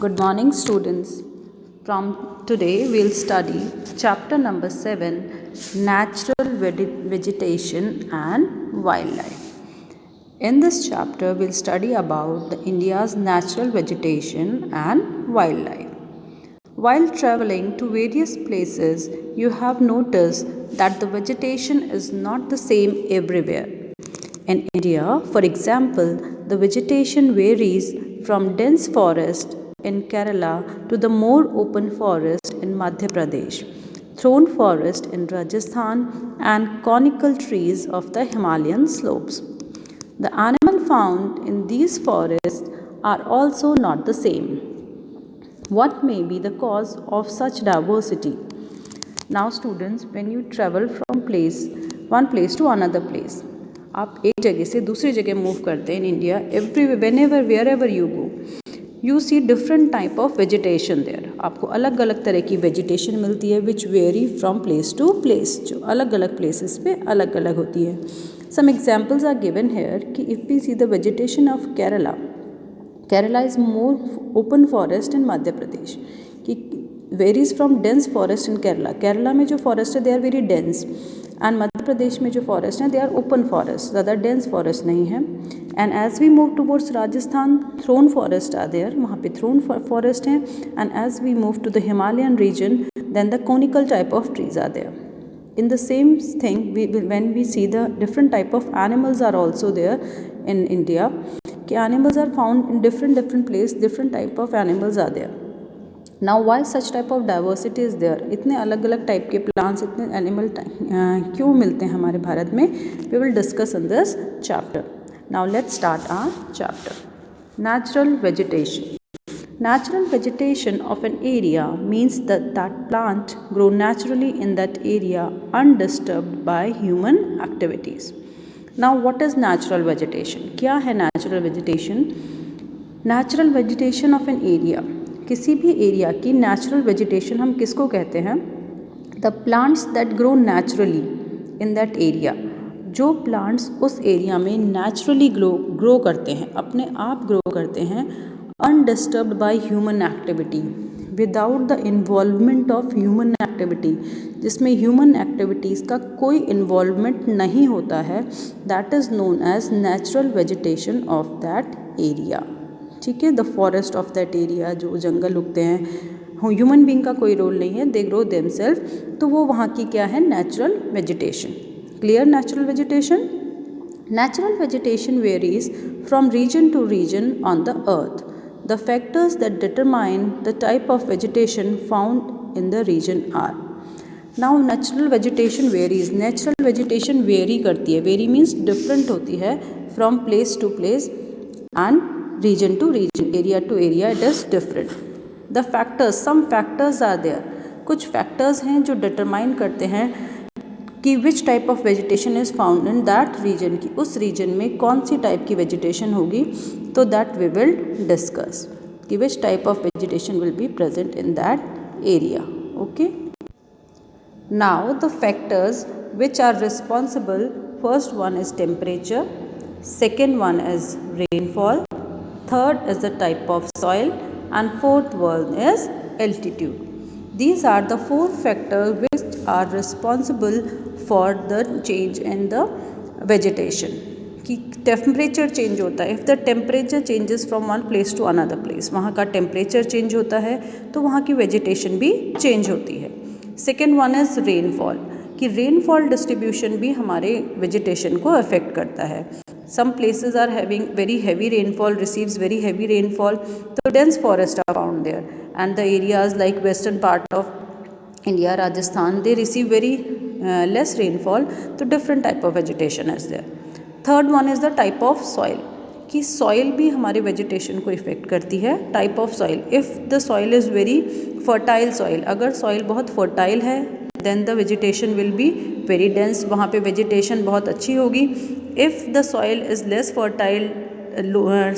Good morning, students. From today, we'll study chapter number 7, Natural Vegetation and Wildlife. In this chapter, we'll study about India's natural vegetation and wildlife. While traveling to various places, you have noticed that the vegetation is not the same everywhere. In India, for example, the vegetation varies from dense forest in Kerala to the more open forest in Madhya Pradesh, thorn forest in Rajasthan, and conical trees of the Himalayan slopes. The animals found in these forests are also not the same. What may be the cause of such diversity? Now students, when you travel from one place to another place, आप एक जगह से दूसरी जगह move करते हैं in India, whenever wherever you go, you see different type of vegetation there. आपको अलग अलग तरह की vegetation मिलती है which vary from place to place, जो अलग अलग places पे अलग अलग होती है. Some examples are given here कि if we see the vegetation of Kerala is more open forest in Madhya Pradesh, कि varies from dense forest in Kerala में जो forest है they are very dense, and Madhya Pradesh में जो forest है they are open forest, ज़्यादा dense forest नहीं है. And as we move towards Rajasthan, thorn forest are there, वहाँ पे thorn forest हैं. And as we move to the Himalayan region, then the conical type of trees are there. In the same thing, when we see the different type of animals are also there in India, कि animals are found in different place, different type of animals are there. Now why such type of diversity is there? इतने अलग अलग type के plants, इतने animal क्यों मिलते हैं हमारे भारत में? We will discuss in this chapter. Now let's start our chapter. Natural vegetation. Natural vegetation of an area means that plant grow naturally in that area undisturbed by human activities. Now what is natural vegetation? क्या है natural vegetation? Natural vegetation of an area, किसी भी area की natural vegetation हम किसको कहते हैं? The plants that grow naturally in that area, जो प्लांट्स उस एरिया में नेचुरली ग्रो करते हैं, अपने आप ग्रो करते हैं, undisturbed by human activity, without the involvement of human activity, जिसमें ह्यूमन एक्टिविटीज़ का कोई इन्वॉल्वमेंट नहीं होता है, that is known as natural vegetation of that area. ठीक है, the forest of that area, जो जंगल उगते हैं, ह्यूमन बीइंग का कोई रोल नहीं है, दे ग्रो देमसेल्फ, तो वो वहाँ की क्या है? Natural vegetation. Clear? Natural vegetation. Natural vegetation varies from region to region on the earth. The factors that determine the type of vegetation found in the region are. Now natural vegetation varies. Natural vegetation vary करती है, vary means different होती है, from place to place and region to region, area to area, it is different. The factors, some factors are there. कुछ factors हैं जो determine करते हैं कि which type of vegetation is found in that region, की उस region में कौन सी type की vegetation होगी, तो that we will discuss कि which type of vegetation will be present in that area. Okay. Now the factors which are responsible, first one is temperature, second one is rainfall, third is the type of soil, and fourth one is altitude. These are the four factors which are responsible for the change in the vegetation. कि temperature change होता है, if the temperature changes from one place to another place, वहाँ का temperature change होता है तो वहाँ की वेजिटेशन भी चेंज होती है. सेकेंड वन इज़ रेनफॉल, कि रेनफॉल डिस्ट्रीब्यूशन भी हमारे वेजिटेशन को अफेक्ट करता है. Some places are having very heavy rainfall, receives very heavy rainfall, so dense forests are found there, and the areas like western part of India, Rajasthan, they receive very less rainfall, so different type of vegetation is there. Third one is the type of soil, कि soil भी हमारे vegetation को affect करती है. Type of soil, if the soil is very fertile soil, अगर soil बहुत fertile है, then the vegetation will be very dense, वहाँ पे vegetation बहुत अच्छी होगी. If the soil is less fertile,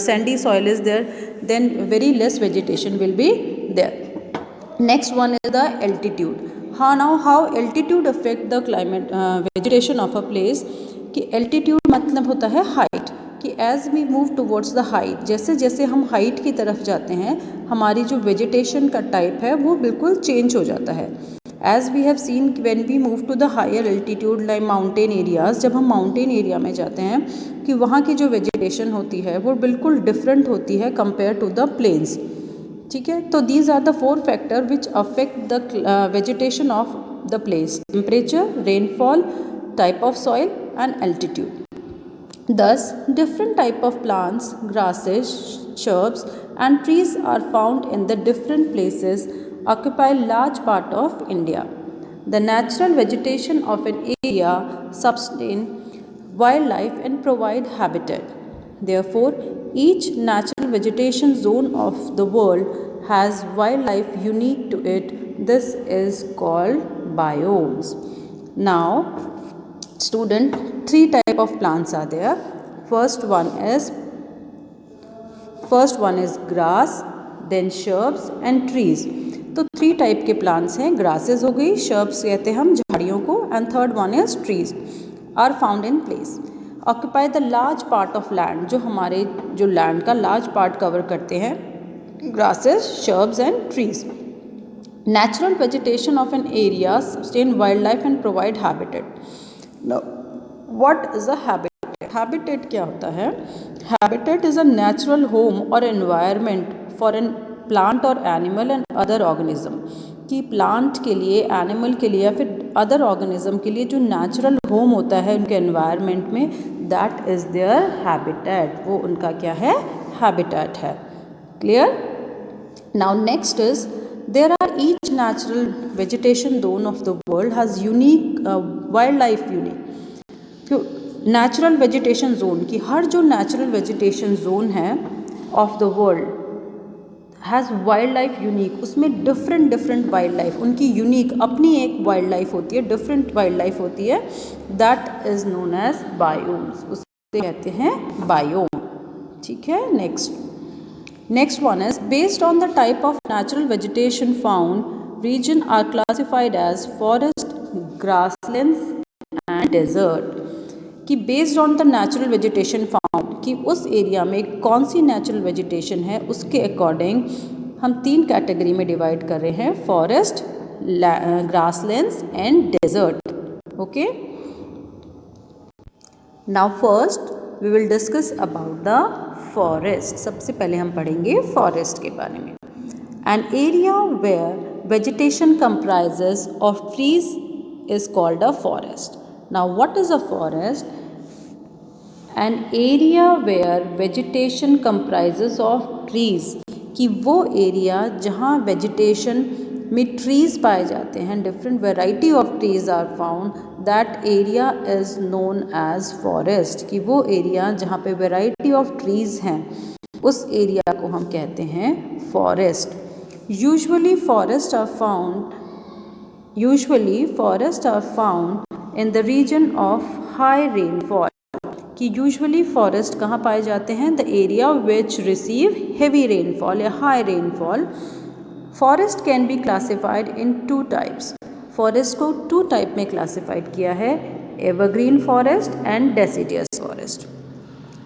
sandy soil is there, then very less vegetation will be there. Next one is the altitude. How altitude affect the climate vegetation of a place, कि altitude मतलब होता है height, कि as we move towards the height, जैसे जैसे हम height की तरफ जाते हैं हमारी जो वेजिटेशन का टाइप है वो बिल्कुल चेंज हो जाता है। As we have seen when we move to the higher altitude like mountain areas, जब हम माउंटेन एरिया में जाते हैं कि वहाँ की जो वेजिटेशन होती है वो बिल्कुल डिफरेंट होती है कंपेयर टू द प्लेन्स। ठीक है, तो these are the 4 factor which affect the vegetation of the place: temperature, rainfall, type of soil and altitude. Thus, different type of plants, grasses, shrubs and trees are found in the different places occupy large part of India. The natural vegetation of an area sustain wildlife and provide habitat. Therefore, each natural vegetation zone of the world has wildlife unique to it. This is called biomes. Now, student, 3 type of plants are there. First one is grass, then shrubs and trees. तो 3 type के plants हैं, grasses हो गई, shrubs कहते हैं हम झाड़ियों को, and third one is trees are found in place occupy the large part of land, जो हमारे जो लैंड का लार्ज पार्ट कवर करते हैं, grasses, shrubs and trees. Natural vegetation of an area sustain wildlife and provide habitat. Now, what is a habitat? Habitat क्या होता है? Habitat is a natural home or environment for an plant or animal and other organism. कि plant के लिए, animal के लिए या फिर other organism के लिए जो natural home होता है उनके environment में, that is their habitat. वो उनका क्या है? Habitat है. Clear? Now next is, there are each natural vegetation zone of the world has unique wildlife unique. तो नेचुरल वेजिटेशन जोन की हर जो नेचुरल वेजिटेशन जोन है of the world has wild life unique, उसमें different wild life, उनकी unique अपनी एक wild life होती है, डिफरेंट वाइल्ड लाइफ होती है, that is known as biomes, उसे कहते हैं बायोम. ठीक है, next one is, based on the type of natural vegetation found, region are classified as forest, grasslands and desert. कि based on the natural vegetation found, कि उस area में कौन सी नेचुरल वेजिटेशन है उसके अकॉर्डिंग हम 3 कैटेगरी में डिवाइड कर रहे हैं: forest, grasslands and desert. Okay, now first we will discuss about the forest. सबसे पहले हम पढ़ेंगे फॉरेस्ट के बारे में. An area where vegetation comprises of trees is called a forest. Now what is a forest? An area where vegetation comprises of trees, कि वो area जहाँ वेजिटेशन में ट्रीज पाए जाते हैं, different variety of trees are found, that area is known as forest. कि वो area जहाँ पे वेराइटी ऑफ ट्रीज हैं उस एरिया को हम कहते हैं forest. Usually forest are found in the region of high rainfall. कि यूजुअली फॉरेस्ट कहाँ पाए जाते हैं? The area which receive heavy rainfall या high rainfall. Forest can be classified in 2 types. Forest को 2 टाइप में क्लासिफाइड किया है: evergreen forest and deciduous forest.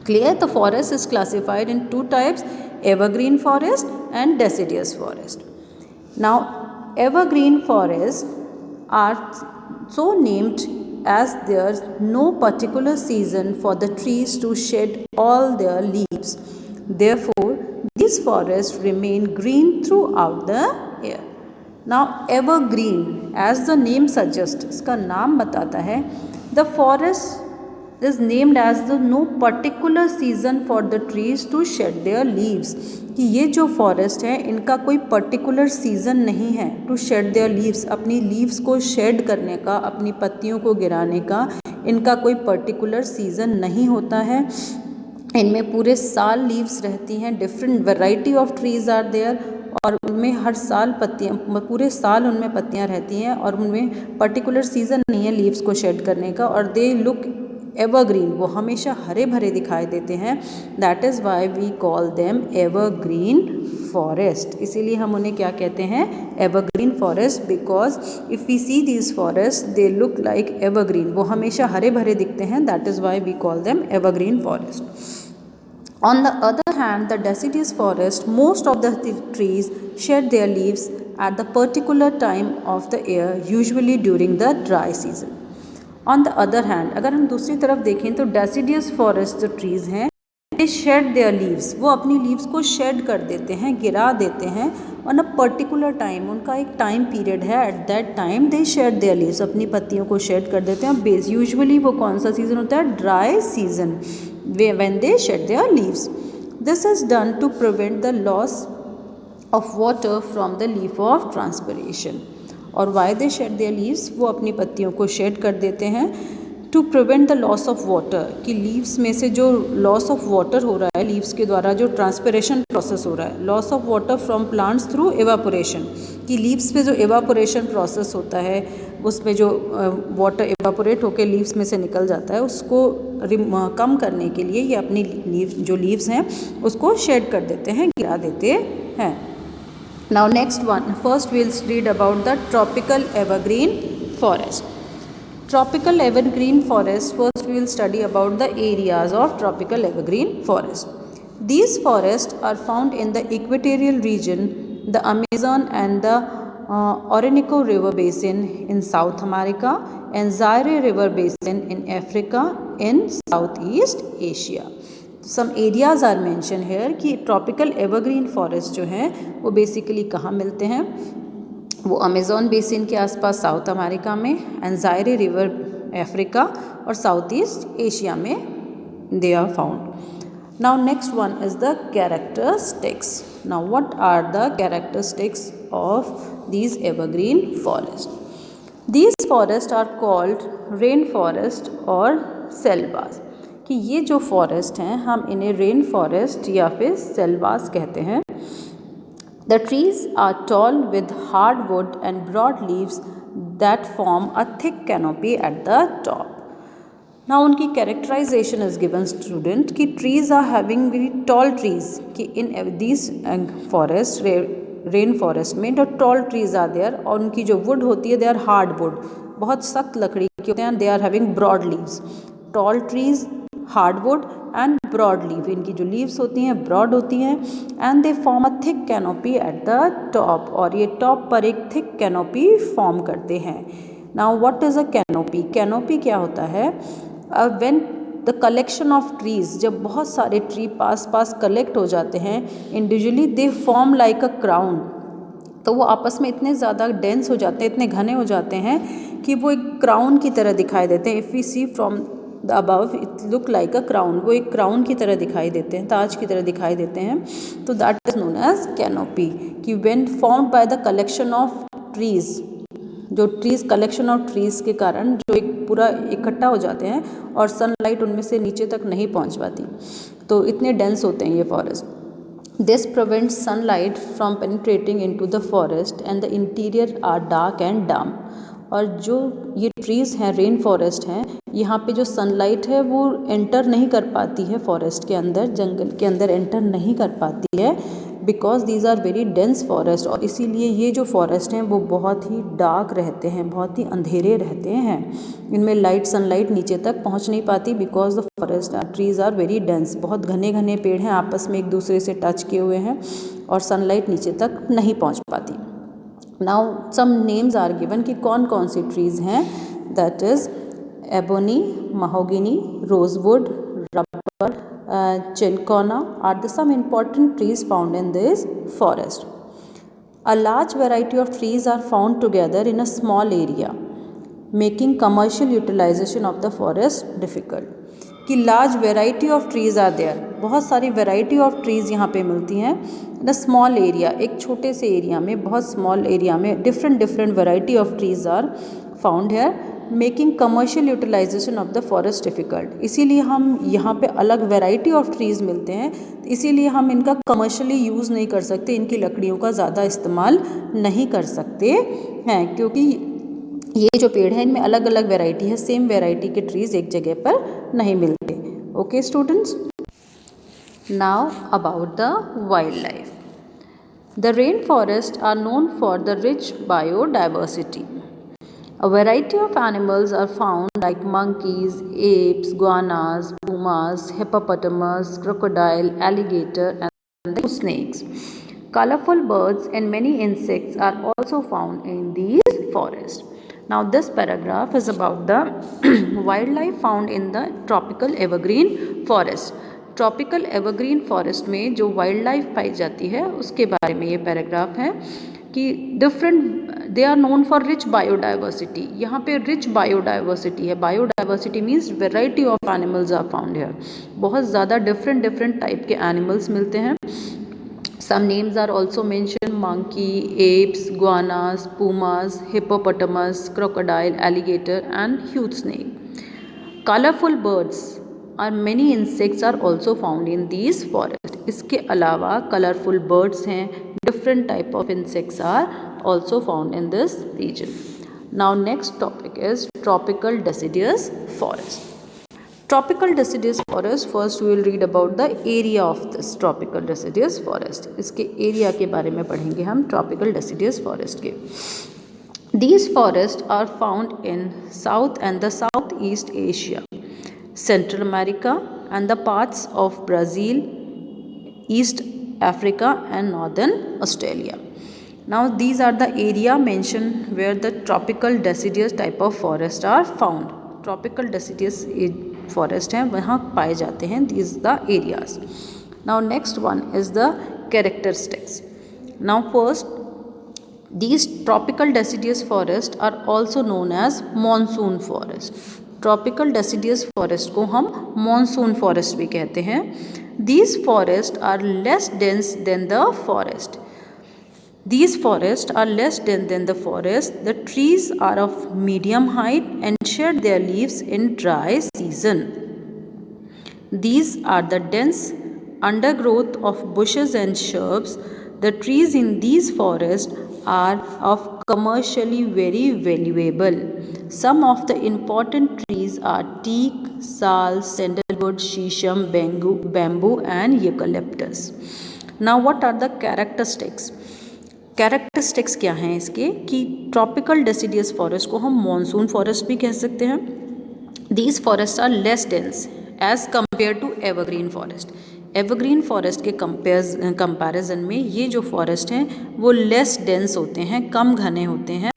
Clear? तो forest is classified in 2 types: evergreen forest and deciduous forest. Now evergreen forest are so named as there's no particular season for the trees to shed all their leaves. Therefore, these forests remain green throughout the year. Now, evergreen, as the name suggests, इसका नाम बताता है, the forest is named as the no particular season for the trees to shed their leaves. कि ये जो forest है इनका कोई पर्टिकुलर सीज़न नहीं है टू शेड देयर लीव्स, अपनी लीव्स को शेड करने का, अपनी पत्तियों को गिराने का इनका कोई पर्टिकुलर सीज़न नहीं होता है. इनमें पूरे साल लीव्स रहती हैं. Different variety of trees are there, और उनमें हर साल पत्तियाँ, पूरे साल उनमें पत्तियाँ रहती हैं और उनमें पर्टिकुलर सीज़न नहीं है लीव्स को शेड करने का. और दे लुक एवरग्रीन, वो हमेशा हरे भरे दिखाई देते हैं. That is why we call them evergreen forest. इसीलिए हम उन्हें क्या कहते हैं? Evergreen forest. Because if we see these forest they look like evergreen, वो हमेशा हरे भरे दिखते हैं. That is why we call them evergreen forest. On the other hand, the deciduous forest, most of the trees shed their leaves at the particular time of the year, usually during the dry season. On the other hand, अगर हम दूसरी तरफ देखें तो deciduous forest जो trees हैं, they shed their leaves, वो अपनी leaves को shed कर देते हैं, गिरा देते हैं on a particular time, उनका एक time period है, at that time they shed their leaves, अपनी पत्तियों को shed कर देते हैं. बेस यूजुअली वो कौन सा सीज़न होता है? Dry season, when they shed their leaves. This is done to prevent the loss of water from the leaf of transpiration. और why they shed their leaves, वो अपनी पत्तियों को shed कर देते हैं to prevent the loss of water, कि leaves में से जो लॉस ऑफ वाटर हो रहा है, लीव्स के द्वारा जो ट्रांसपिरेशन प्रोसेस हो रहा है, loss of water from plants through evaporation, कि लीव्स पे जो एवापोरेशन प्रोसेस होता है उसमें जो वाटर एवापोरेट होकर लीव्स में से निकल जाता है, उसको कम करने के लिए ये अपनी लीव्स हैं उसको शेड कर देते हैं, गिरा देते हैं. Now next one, first we'll read about the tropical evergreen forest. Tropical evergreen forest, first we will study about the areas of tropical evergreen forest. These forests are found in the equatorial region, the Amazon and the Orinoco River Basin in South America and Zaire River Basin in Africa in Southeast Asia. Some areas are mentioned here कि tropical evergreen forest जो हैं वो basically कहाँ मिलते हैं? वो Amazon basin के आसपास साउथ अमेरिका में, एंड ज़ायरे रिवर अफ्रीका और साउथ ईस्ट एशिया में they are found. Now next one is the characteristics. Now what are the characteristics of these evergreen forest? These forest are called rain forest और selvas, कि ये जो forest हैं हम इन्हें rain forest या फिर सेल्वास कहते हैं. The trees are tall with hard wood and broad leaves that form a thick canopy at the top. Now उनकी characterization is given student कि trees are having very tall trees, कि in these forest rain forest में जो tall trees are there, और उनकी जो wood होती है they are hard wood, बहुत सख्त लकड़ी के होते हैं. they are having broad leaves. tall trees, hardwood and broad leave, इनकी जो लीव्स होती हैं ब्रॉड होती हैं, and they form a thick canopy at the top, और ये टॉप पर एक थिक कैनोपी फॉर्म करते हैं. Now what is a canopy? Canopy क्या होता है? When the collection of trees, जब बहुत सारे ट्री पास कलेक्ट हो जाते हैं individually, they form like a crown, तो वो आपस में इतने ज़्यादा डेंस हो जाते हैं, इतने घने हो जाते हैं कि वो एक क्राउन की तरह दिखाई देते हैं. If we see from the above it look like a crown, वो एक क्राउन की तरह दिखाई देते हैं, ताज की तरह दिखाई देते हैं. तो that is known as canopy, कि when formed by the collection of trees, जो ट्रीज कलेक्शन ऑफ ट्रीज के कारण जो एक पूरा इकट्ठा हो जाते हैं और सनलाइट उनमें से नीचे तक नहीं पहुंच पाती, तो इतने डेंस होते हैं ये forest. This prevents sunlight from penetrating into the forest and the interior are dark and damp. और जो ये ट्रीज़ हैं, रेन फॉरेस्ट हैं, यहाँ पे जो सनलाइट है वो एंटर नहीं कर पाती है फॉरेस्ट के अंदर, जंगल के अंदर एंटर नहीं कर पाती है, because these are very dense forest. और इसीलिए ये जो फॉरेस्ट हैं वो बहुत ही डार्क रहते हैं, बहुत ही अंधेरे रहते हैं, इनमें लाइट सनलाइट नीचे तक पहुँच नहीं पाती, because the forest trees are very dense. बहुत घने घने पेड़ हैं, आपस में एक दूसरे से टच किए हुए हैं और सनलाइट नीचे तक नहीं पहुँच पाती. Now some names are given कि कौन कौन सी ट्रीज़ हैं. That is ebony, mahogany, rosewood, rubber, cinchona are the some important trees found in this forest. A large variety of trees are found together in a small area, making commercial utilization of the forest difficult. कि large variety of trees are there, बहुत सारी variety of trees यहाँ पे मिलती हैं in a small area, एक छोटे से एरिया में, बहुत स्मॉल एरिया में different variety of trees are found here, making commercial utilization of the forest difficult. इसीलिए हम यहाँ पे अलग वेराइटी ऑफ ट्रीज़ मिलते हैं, इसीलिए हम इनका कमर्शियली यूज़ नहीं कर सकते, इनकी लकड़ियों का ज़्यादा इस्तेमाल नहीं कर सकते हैं, क्योंकि ये जो पेड़ है इनमें अलग अलग वेराइटी है, सेम वेराइटी के ट्रीज़ एक जगह पर नहीं मिलते. Okay students, now about the wild life. The rain forest are known for the rich biodiversity. A variety of animals are found like monkeys, apes, iguanas, pumas, hippopotamus, crocodile, alligator, and snakes. Colorful birds and many insects are also found in these forests. Now this paragraph is about the wildlife found in the tropical evergreen forest. Tropical evergreen forest में जो wild life पाई जाती है उसके बारे में ये paragraph है कि different they are known for rich biodiversity. यहाँ पे रिच बायोडाइवर्सिटी है. Biodiversity means variety of animals are found here. बहुत ज़्यादा डिफरेंट टाइप के एनिमल्स मिलते हैं. Some names are also mentioned: monkey, apes, iguanas, pumas, hippopotamus, crocodile, alligator, and huge snake. Colorful birds और many insects are also found in these forests. इसके अलावा colorful birds हैं, different type of insects are also found in this region. Now next topic is tropical deciduous forest. Tropical deciduous forest, first we will read about the area of this tropical deciduous forest. इसके area के बारे में पढ़ेंगे हम tropical deciduous forest के. These forests are found in South and the Southeast Asia, Central America, and the parts of Brazil, East Africa, and Northern Australia. Now these are the area mentioned where the tropical deciduous type of forest are found. Tropical deciduous forest हैं वहाँ पाए जाते हैं. These the areas. Now next one is the characteristics. Now first, these tropical deciduous forests are also known as monsoon forest. Tropical deciduous forest को हम monsoon forest भी कहते हैं. These forest are less dense than the forest. These forests are less dense than the forest. The trees are of medium height and shed their leaves in dry season. These are the dense undergrowth of bushes and shrubs. The trees in these forests are of commercially very valuable. Some of the important trees are teak, sal, sandalwood, shisham, bamboo and eucalyptus. Now what are the characteristics? Characteristics क्या हैं इसके कि tropical deciduous forest को हम monsoon forest भी कह सकते हैं. These forest are less dense as compare to evergreen forest. Evergreen forest के कंपैरिजन में ये जो फॉरेस्ट हैं वो लेस डेंस होते हैं, कम घने होते हैं.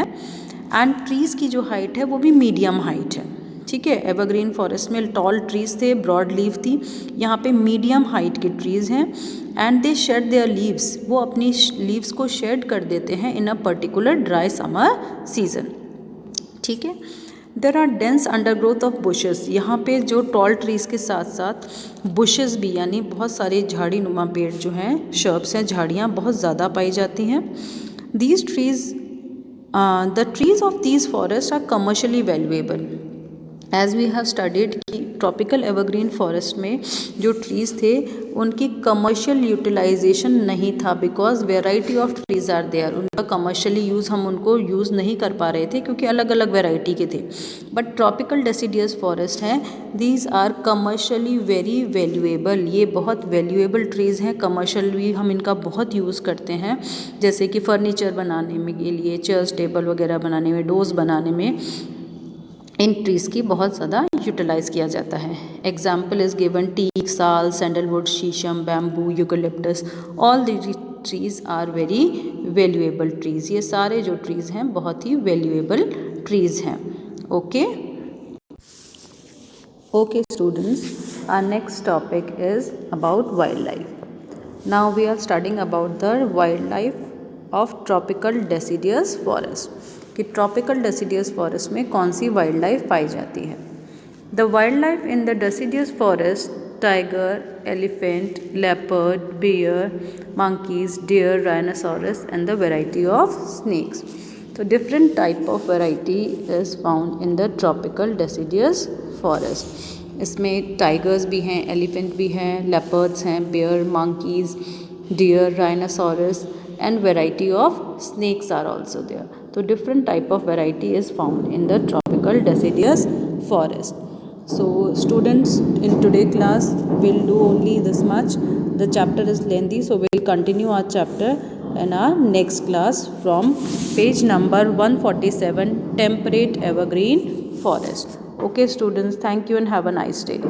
एंड ट्रीज़ की जो हाइट है वो भी मीडियम हाइट है. ठीक है, एवरग्रीन फॉरेस्ट में टॉल ट्रीज़ थे, ब्रॉड लीफ थी. यहाँ पे मीडियम हाइट के ट्रीज़ हैं. And they shed their leaves, वो अपनी लीव्स को शेड कर देते हैं in a particular dry summer season. ठीक है. There are dense undergrowth of bushes. यहाँ पे जो टॉल ट्रीज़ के साथ साथ बुशेस भी यानी बहुत सारे झाड़ी नुमा पेड़ जो हैं, शर्ब्स हैं, झाड़ियाँ बहुत ज़्यादा पाई जाती हैं. These trees the trees of these forest are commercially valuable. As we have studied कि ट्रॉपिकल एवरग्रीन फॉरेस्ट में जो ट्रीज़ थे उनकी कमर्शियल यूटिलाइजेशन नहीं था because variety of trees are there. उनका कमर्शियली यूज़ हम उनको यूज़ नहीं कर पा रहे थे क्योंकि अलग अलग वेराइटी के थे. बट ट्रॉपिकल डेसिडियस फॉरेस्ट हैं, these are commercially very valuable. ये बहुत वैल्यूएबल ट्रीज़ हैं. कमर्शियली हम इनका बहुत यूज़ करते हैं, जैसे कि फर्नीचर बनाने में के लिए, चेयर्स टेबल वगैरह बनाने में, डोर्स बनाने में इन ट्रीज़ की बहुत ज़्यादा यूटिलाइज़ किया जाता है. Example is given teak, sal, sandalwood, sheesham, bamboo, eucalyptus. All the trees are very valuable trees. ये सारे जो ट्रीज़ हैं बहुत ही वैल्यूएबल ट्रीज़ हैं. Okay okay students, our next topic is about wild life. Now we are studying about the wild life of tropical deciduous forest. कि tropical deciduous forest में कौन सी वाइल्ड लाइफ पाई जाती है. The wild life in the deciduous forest: tiger, elephant, leopard, bear, monkeys, deer, rhinoceros and the variety of snakes. तो different type of variety is found in the tropical deciduous forest. इसमें tigers भी हैं, elephant भी हैं, leopards हैं, beer, monkeys, deer, rhinoceros and variety of snakes are also there. So different type of variety is found in the tropical deciduous forest. So students, in today class we'll do only this much. The chapter is lengthy, so we'll continue our chapter in our next class from page number 147, Temperate Evergreen Forest. Okay students, thank you and have a nice day.